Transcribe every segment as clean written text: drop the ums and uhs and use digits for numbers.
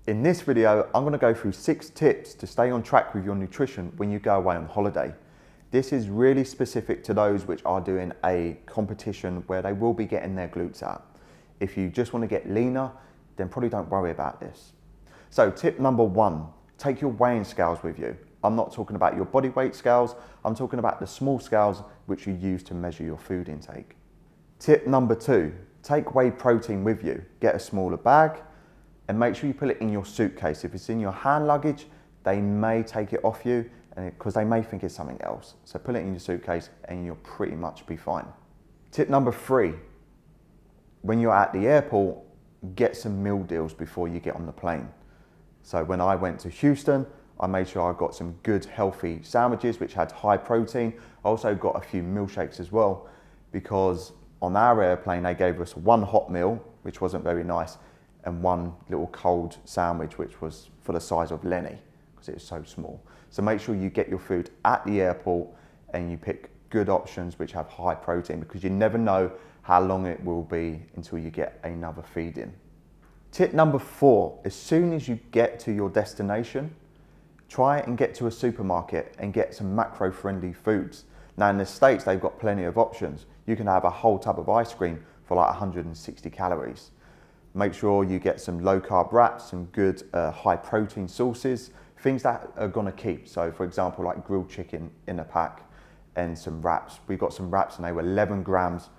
In this video, I'm going to go through 6 tips to stay on track with your nutrition when you go away on holiday. This is really specific to those which are doing a competition where they will be getting their glutes out. If you just want to get leaner, then probably don't worry about this. So tip number 1, take your weighing scales with you. I'm not talking about your body weight scales, I'm talking about the small scales which you use to measure your food intake. Tip number 2, take whey protein with you. Get a smaller bag and make sure you put it in your suitcase. If it's in your hand luggage, they may take it off you because they may think it's something else. So put it in your suitcase and you'll pretty much be fine. Tip number 3, when you're at the airport, get some meal deals before you get on the plane. So when I went to Houston, I made sure I got some good healthy sandwiches which had high protein. I also got a few milkshakes as well, because on our airplane they gave us 1 hot meal, which wasn't very nice, and 1 little cold sandwich which was for the size of Lenny because it was so small. So make sure you get your food at the airport and you pick good options which have high protein, because you never know how long it will be until you get another feed in. Tip number 4, as soon as you get to your destination, try and get to a supermarket and get some macro-friendly foods. Now in the States, they've got plenty of options. You can have a whole tub of ice cream for like 160 calories. Make sure you get some low-carb wraps, some good high-protein sauces, things that are gonna keep. So for example, like grilled chicken in a pack and some wraps. We got some wraps and they were 11 grams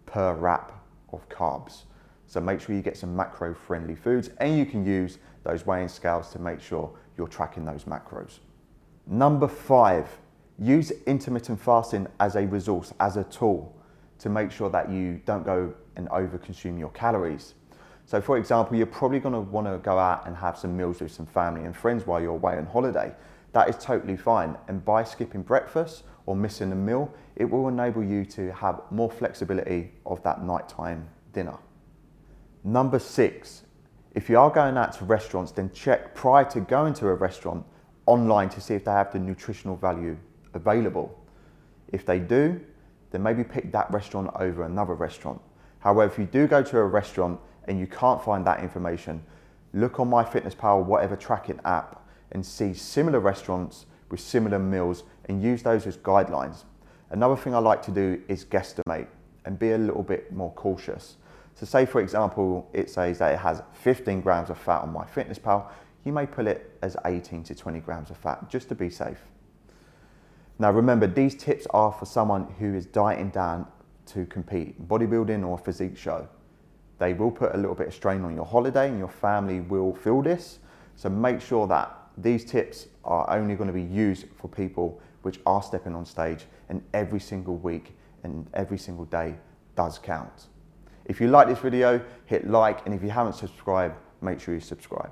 per wrap of carbs. So make sure you get some macro-friendly foods, and you can use those weighing scales to make sure you're tracking those macros. Number 5, use intermittent fasting as a resource, as a tool to make sure that you don't go and overconsume your calories. So for example, you're probably going to want to go out and have some meals with some family and friends while you're away on holiday. That is totally fine. And by skipping breakfast or missing a meal, it will enable you to have more flexibility of that nighttime dinner. Number 6, if you are going out to restaurants, then check prior to going to a restaurant online to see if they have the nutritional value available. If they do, then maybe pick that restaurant over another restaurant. However, if you do go to a restaurant and you can't find that information, look on MyFitnessPal, whatever tracking app, and see similar restaurants with similar meals and use those as guidelines. Another thing I like to do is guesstimate and be a little bit more cautious. So say for example, it says that it has 15 grams of fat on MyFitnessPal, you may put it as 18 to 20 grams of fat just to be safe. Now remember, these tips are for someone who is dieting down to compete, bodybuilding or physique show. They will put a little bit of strain on your holiday and your family will feel this. So make sure that these tips are only going to be used for people which are stepping on stage, and every single week and every single day does count. If you like this video, hit like, and if you haven't subscribed, make sure you subscribe.